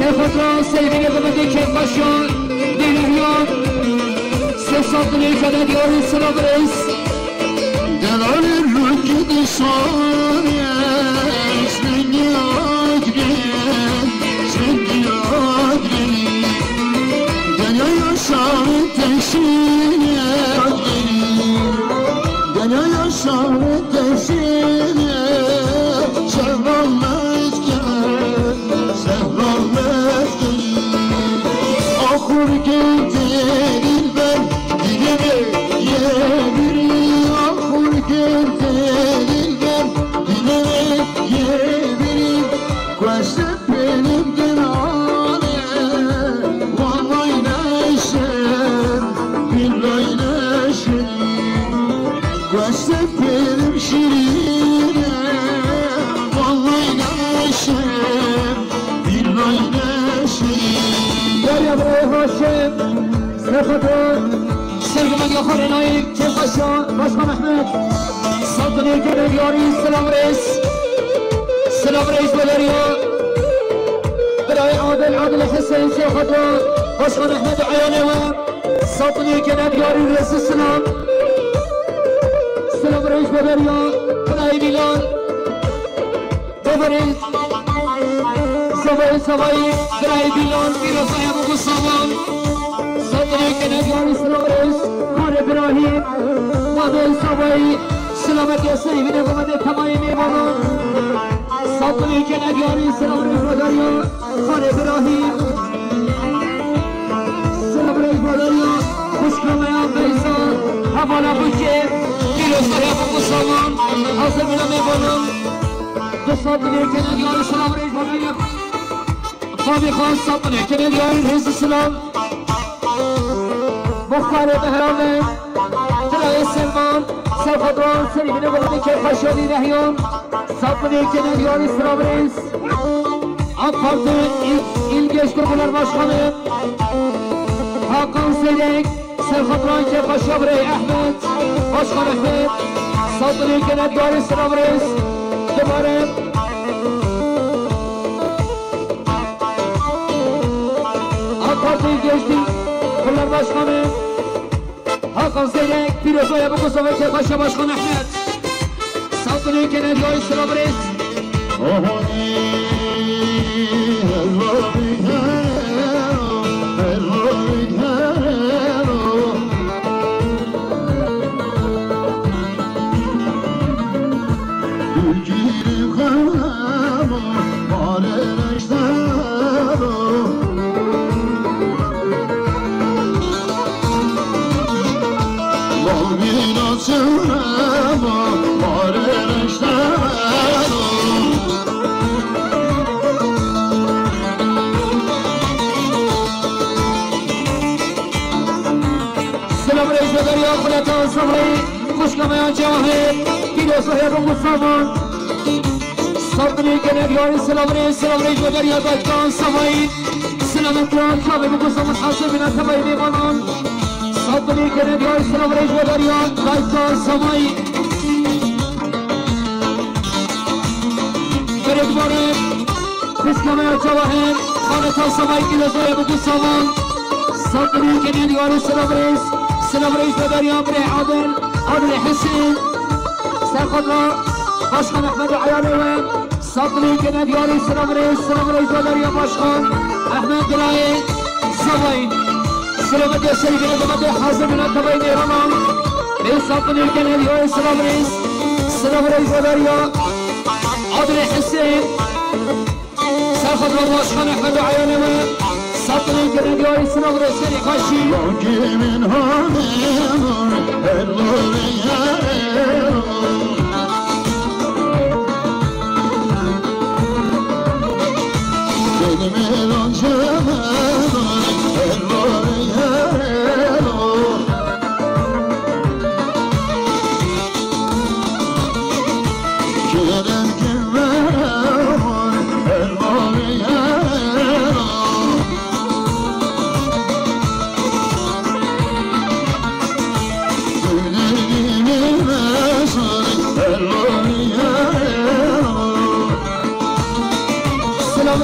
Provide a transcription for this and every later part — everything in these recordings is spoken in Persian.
سرخطران سیبین قمده کفاشان دیلهیان سفصادنی کدد یاری سلام رئیس دلال روکی دشانه سنگی آگری سنگی آگری دنیای شام تشینه دنیای شام تشینه شهران مسکن شهران مسکن آخور گنده دلبر دیگه یه بری آخور گنده دلبر دیگه یه بری گوشت پنیم دنانه والای نشم بیلای نشم گوشت پنیم شیرینه والای نشم بیلای نشم دریا برای هاشم سرخطران سرگمد یا خانه نایک کفاشان باشقان احمد سلطنی کدد یاری سلام رئیس سلام رئیس بدریا برای عادل حسین سرخطران باشقان احمد عیانه و سلطنی کدد یاری رئیس سلام سلام رئیس بدریا برای میلان ببرید سوایی برای میلان پیروزای ابو گسامان سلطنی کدد یاری سلام رئیس خان ابراهیم مادر سوایی سلامتی سیبین قمده تمامی میمانان سلطنی کدد یاری سلام رئیس بدریا خان ابراهیم سلام رئیس بدریا خوشکامیان بیزان حوالا بکه پیروزای ابو گسامان حاضمینا میمانان دو سلطنی کدد یاری سلام رئیس بدریا خواهی خان سلطنی کدد یاری رئیس سلام مختار بهرامه طلای سلمان سرخطران سریبین قمده کفاشانی رهیان سلطنی کدد یاری سلام رئیس آپارت ایلگش گرگولر باشخانه حاکان سیدک سرخطران کفاشان برای احمد باشخان احمد سلطنی کدد یاری سلام رئیس دوباره آپارت ایلگش گرگولر باشخانه حاکان سیدک پیروزای ابو گسامان کفاشان باشخان احمد سلطنی کدد یاری سلام رئیس سلام رئیس بدریا خلطان صبری خوشکامیان جواهر پیروزهای ابو گسامان سلطنی کدد یاری سلام رئیس بدریا دادگان سوایی سلامتیان خواب ابو گسامان حاصل بین تبایی میمانان سلطنی کدد یاری سلام رئیس بدریا دادگان سوایی برید باره خوشکامیان جواهر خانتان سوایی پیروزهای ابو گسامان سلطنی کدد یاری سلام رئیس بدریا برای عادل حسین سرخطران باشخان احمد عیانه و سلطنی کدد یاری سلام رئیس بدریا باشخان احمد دلای سوایی سلامتی سریبین قمده حاضرین تبایی نیرانان به سلطنی کدد یاری سلام رئیس بدریا عادل حسین سرخطران باشخان احمد عیانه و سلطنی کدد یاری سلام رئیس کاشی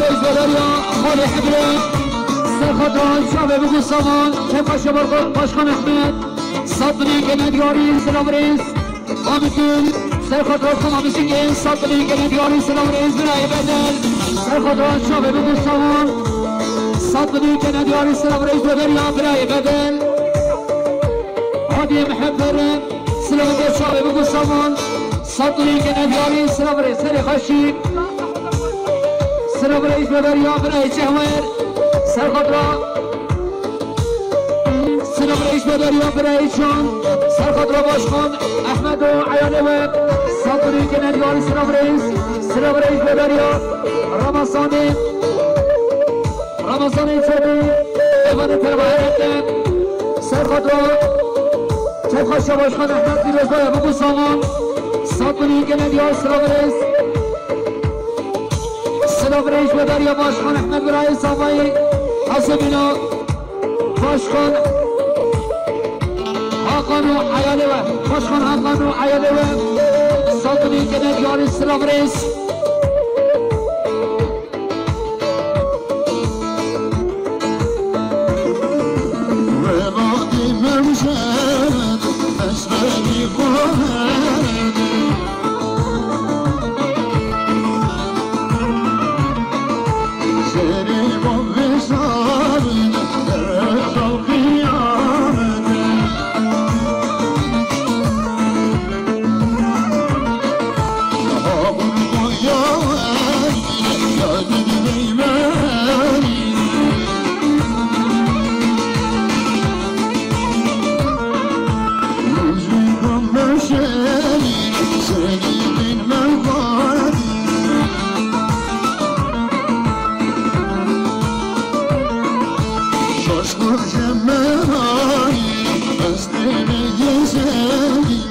رئیس بدریا خالی حبره سرخدان شعب بگو سامان طبق شبر باشخان احمد صدری گندیاری سلام رئیس آمیتون سرخدان خما بسیگه صدری گندیاری سلام رئیس برای بدل سرخدان شعب بگو سامان صدری گندیاری سلام رئیس بدریا برای بدل عادی محبر سلام رئیس شعب بگو سامان صدری گندیاری سلام رئیس هری خشی سلام رئیس بدریا برای جهور سرخدرا سلام رئیس بدریا برای چون سرخدرا باشخان احمد و عیانه و صدری گندیاری سلام رئیس بدریا رمضانی چوبی ایوان پربایت سرخدرا چوخش باشخان احمد دیروزبای بگو سامان صدری گندیاری سلام رئیس بدریا باشخان احمد برای سامایی حسبینا باشخان حقان و عیاله و باشخان حقان و عیاله و صدری گندیاری سلام رئیس ولادی منشد اسبابی خواهد سری با وصال درس و قیامت آبون قیامت یادی دیمانی روزی کن بشری سری دین من خواهدی شاشقر جمعایی از دل جسدی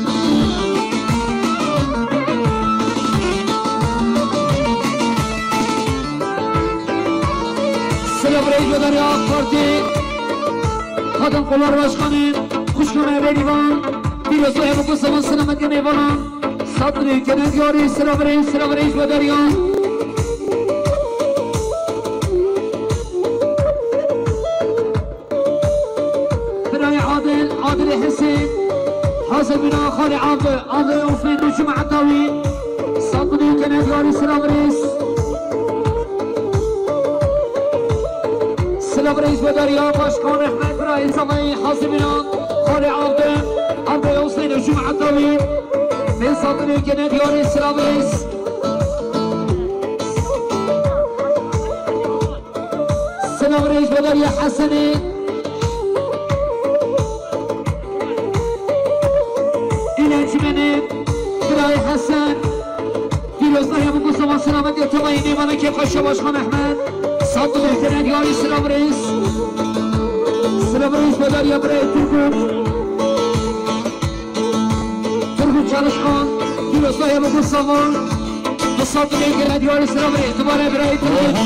سلام رئیس بدریا پارتی خادم قلار باشخانه خوشخانه بیریوان دیروزبای بگو سامان سلامتی نیوانان صدری گندیاری سلام رئیس بدریا عادل حسين حسن بنا خالي عاضل وفين نجم عطاوي صدري كندياري سلام رئيس بدريا باشخان احمد براي سماي حسن بنا خالي عاضل وفين نجم عطاوي من صدري كندياري سلام رئيس بدريا حسني برای حسن دیروزبای بگو سامان سلامت یا تمایی نیمانه که قشه باشخان احمد صدری گندیاری سلام رئیس بدریا برای ترگو چالشخان دیروزبای بگو سامان صدری گندیاری سلام رئیس دوباره برای ترگو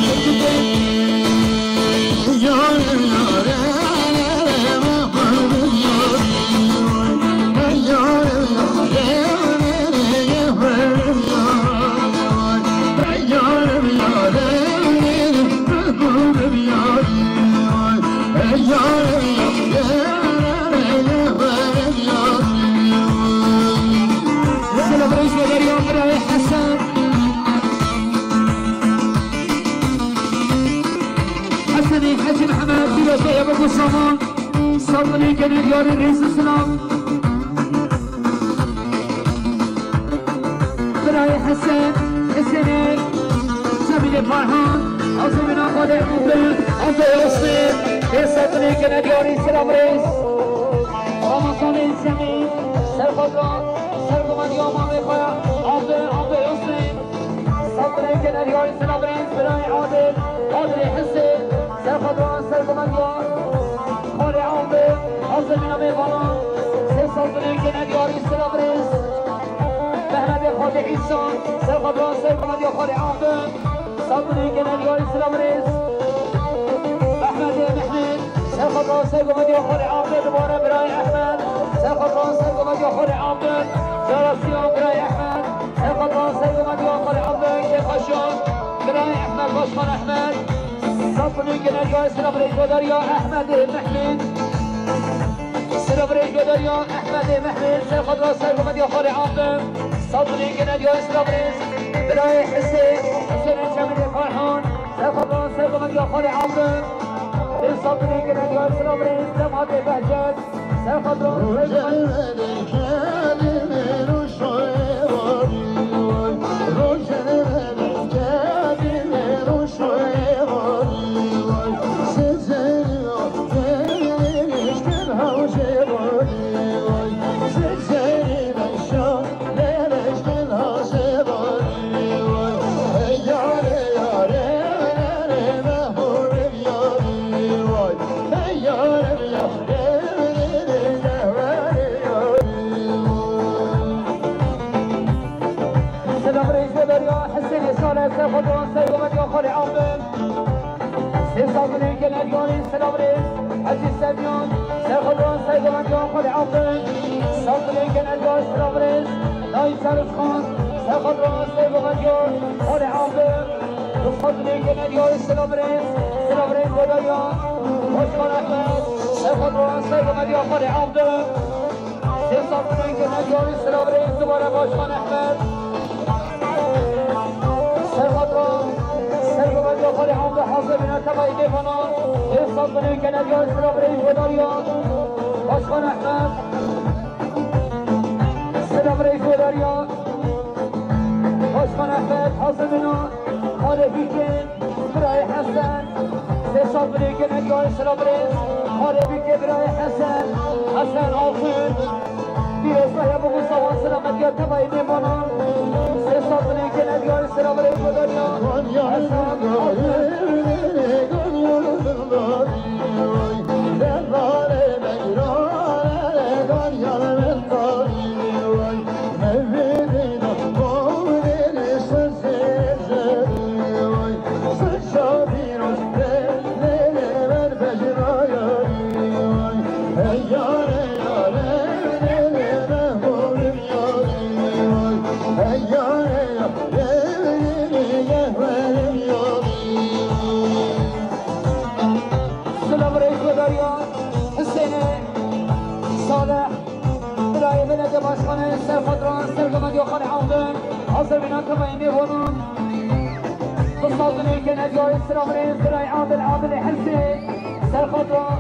سلام رئیس بدریا برای حسن حسنی حجی محمد دیروزبای بگو سامان صدری گندیاری رئیس سلام برای حسنی زمین فرهان عظیمین آقاد عمده حسین به صدری گندیاری سلام رئیس رمضان زمین سرخدان سرگمانی آمام خواهد عمده حسین صدری گندیاری سلام رئیس برای عادل حسین سرخدان سرگمانی خالی عمده عظیمین آمام صدری گندیاری سلام رئیس محمد خالی عیسان سرخدان سرگمانی خالی عمده صدری گندیاری سلام رئیس احمد محمد سرخدان سرگمانی خالی عمده دوباره برای احمد سرخدان سرگمانی خالی عمده جراسیان برای احمد سرخدان سرگمانی خالی عمده که خشان برای احمد باشخان احمد صفنی که نجای سلام ریجبادار یا احمد محمد سلام ریجبادار یا احمد محمد سر خود را سر گمد یا خال عاقب صفنی که نجای سلام ریز برای حسین جمعی فرحان سر خود را سر گمد یا خال عاقب صفنی که نجای سلام ریز دمات بهجت سر خود را سر خدوان سيقومت يا خالي عاقب سيصابني كناديوني سلام ريس حجي السبيون سيخدوان سيقومت يا خالي عاقب صابني كناديوني سلام ريس ناي سارس خان سيخدوان سيقومت يا خالي عاقب صابني كناديوني سلام ريس ودايا وشخان احمد سيخدوان سيقومت يا خالي عاقب سيصابني كناديوني سلام ريس دوباره وشخان احمد سرگومد یا خالی عمد حاضر بنا تبایی دیفانان احساس بنوی کنادیان سلام ریز وداریان باشخان احمد سلام ریز وداریان باشخان احمد حاضر بنا خالی بیکن برای حسن احساس بنوی کنادیان سلام ریز خالی بیکن برای حسن آخر بیرسته یا بگو سوان سلامت یا تبایی دیفانان احساس بنوی کنادیان سلام ریز وداریان باشخانه سر خدران سرگمد یا خانه عوضن حاضر بنا تبایی میبونون بصادنه که ندیای سلام ریز برای عادل حرسی سر خدران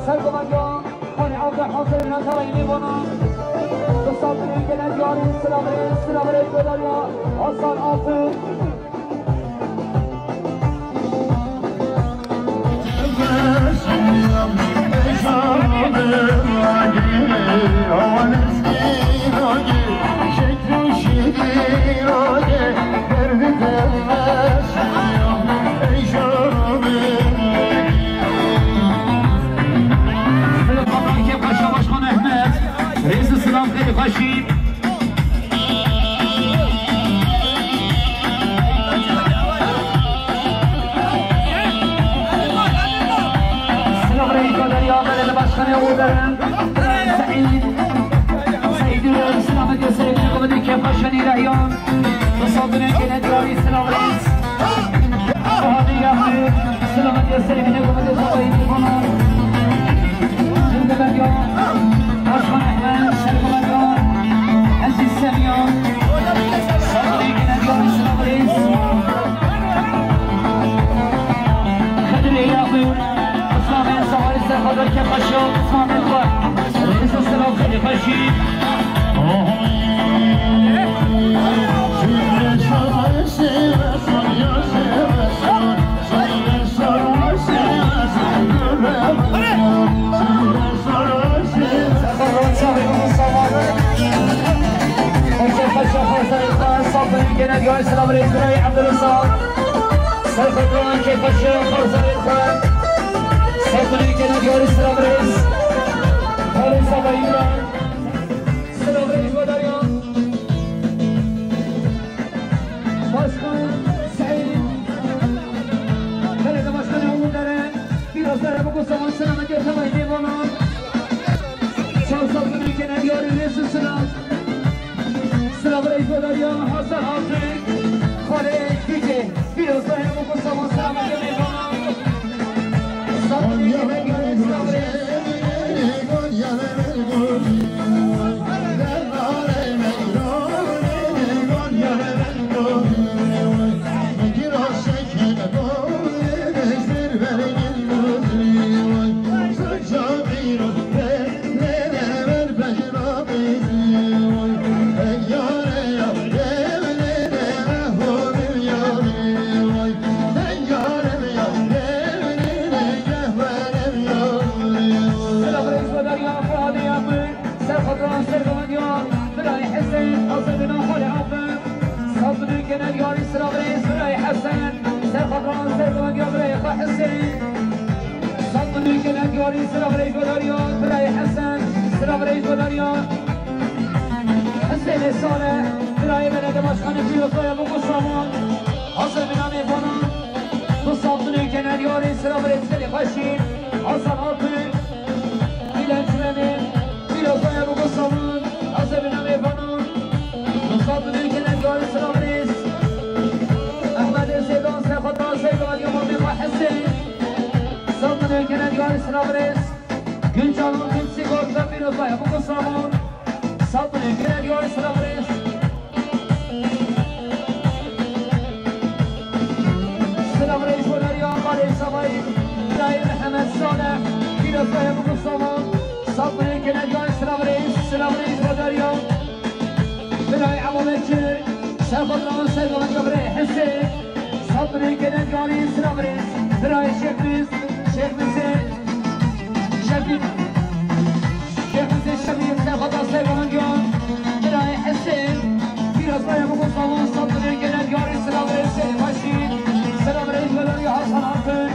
سرگمد یا خانه عوضن حاضر بنا تبایی میبونون بصادنه که ندیای سلام ریز بداریا آسان آفر خشيب سلام ريكو دريا بلد باشخانه ودرن سعيد سلامت يا سيد قبدي كيف خشني رعيان تصابنا كنا دياري سلام ريس وهذه يا أخي سلامت يا سيد قبدي صبايد الفنان جند بديان باشخان احمد سلام عزيز السميون صديق نادي سلام ريس خدري يا اخي اسلام صواري خضر كيف خشوا اسلام الخوات رئيس السلام خدي خشي كان يا سلام ريس براي عبد الرزاق سلفدران كيف الشيخ خرزان الخان سلفدران كان يا سلام ريس هذا صبايا سلام ريس وداريان باشخان سعيد بلد باشخان عمود دارن biraz daha bu zaman sınavı götürmeyi bana sağlıklı كان يا ريس سلام سلام ريس وداريان حسن حسن خالد بيجي صاحب وقصة وسلامة جميعا صدري كناديان سلامريس كناديان سلامريس براي حسن سرخضران سرقمان يا براي حسين صدني كناديان سلامريس وداريان براي حسن سلامريس وداريان حسين صالح براي من دمشق في وصايا بقصامان حسن من عمي فنان تصدني كناديان سلامريس سلي خشين حسن عطي إلى جمامين في وصايا بقصامان حسن من عمي فنان تصدني كناديان سلامريس سيدان سيخطان سيدان يوم من وحسين صدنا كناديان سلامريس كل جانون كل سيقوك ذنبين وضايا بقو صامون صدنا كناديان سلامريس سلامريس ونريان قاري سماي داي محمد صالح كل وضايا بقو صامون صدنا كناديان سلامريس ونريان بلاي عمو مجر سيخطان سيدان يبري حسين صدري كناديان سلامريس براي شيخ مسين شبيب سيخطا سيغمانيان براي حسين في رصايا بقو صامون صدري كناديان سلامريس سيدي ماشين سلامريس ولاني حسن عطل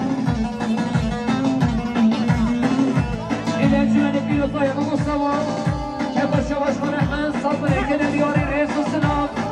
إلى جناني في رصايا بقو صامون كيف الشواش من أحمد صدري كناديان رئيس السناب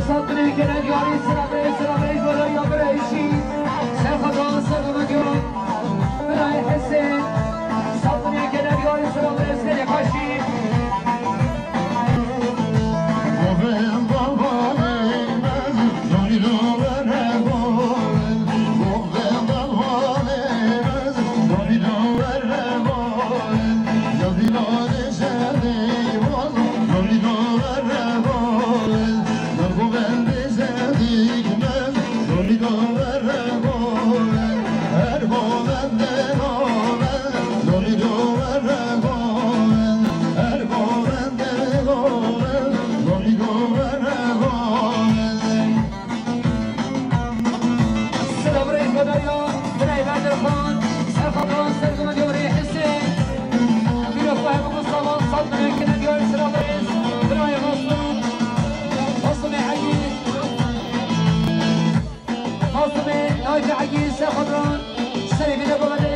صدري كناديان سلامريس ورايا برايشي سيخطان سيغمانيان براي حسين صدري كناديان سلامريس سيدي خشي عجيز خضران سري في دبوة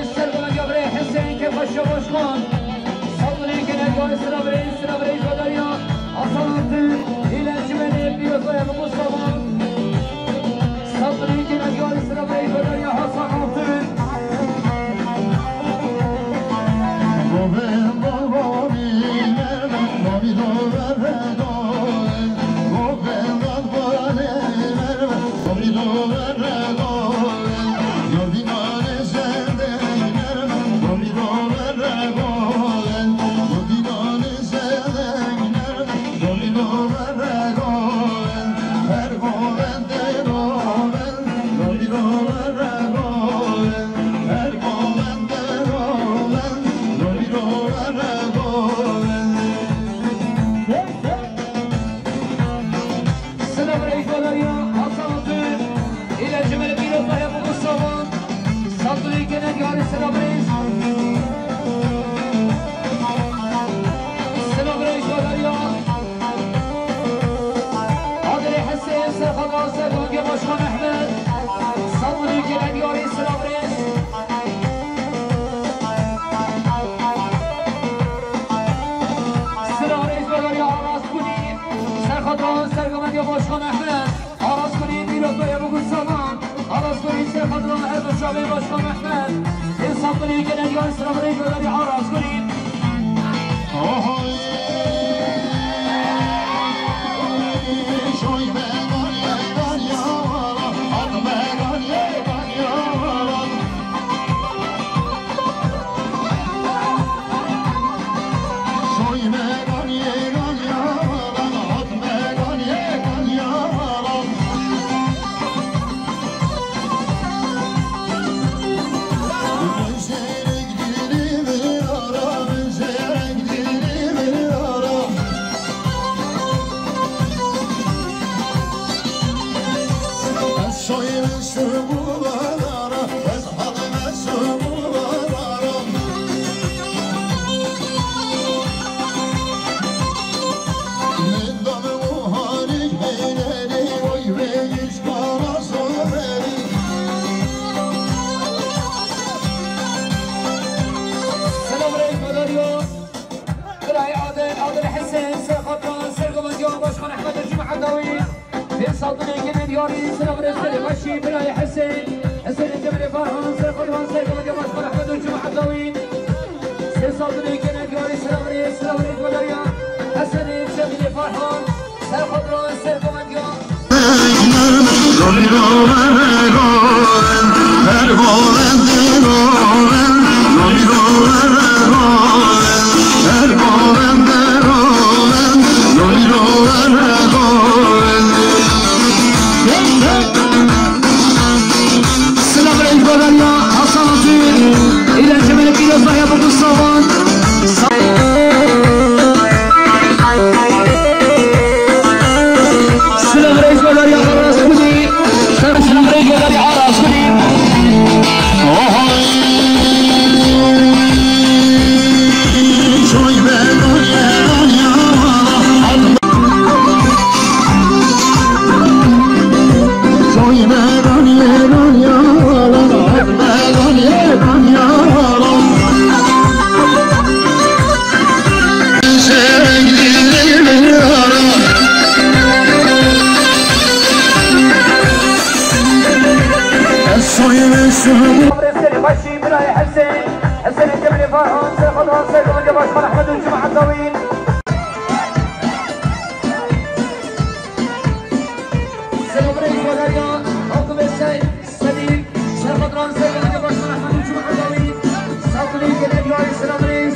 صدري كنا ديال السلام ريس السلام ريس ودريا عادل حسين سرخضر سرخضر باشخان احمد صدري كنا ديال السلام ريس السلام ريس ودريا عراس كوني سرخضر سرخضر باشخان احمد عراس كوني بيرو يا ابو سامان عراس كوني سرخضر احمد شابي باشخان احمد صدري كنا ديال السلام ريس ودريا عراس كوني صدري كنا دياري سلام ريس ماشي بلاي حسين حسين الجبل فرحان سير خضران سير قمد يا باشخان احمد والجمعة الدوين صدري كنا دياري سلام ريس ودريا حسين الجبل فرحان سير خضران سير قمد يا إلى الجبل كيلو صحيح أبو الصوان سلام رئيس وداري عراس كوني سلام رئيس وداري عراس كوني ماشي بلاي حسين حسين الجبل فرحان سير خضران سير قمد يا باشخان احمد والجمعة الدوين سلام رئيس ودريا حكم السيد سليم سير خضران سير قمد يا باشخان احمد والجمعة الدوين صدري كنا ديالي سلام رئيس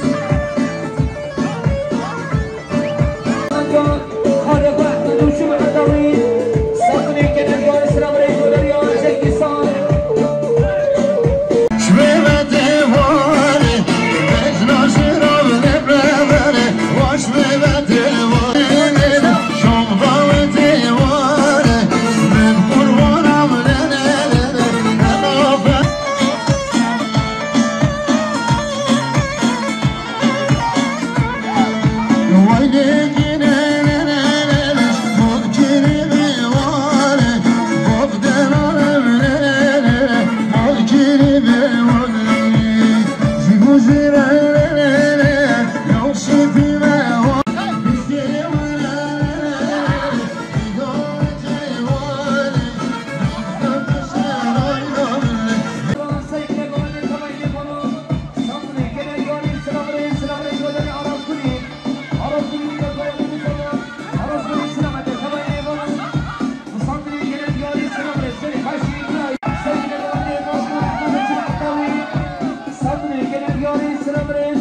خالق احمد والجمعة الدوين صدري كنا ديالي سلام رئيس ودريا زكي صار Celebrate.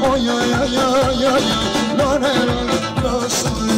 oy oy oy oy oy lore lore suri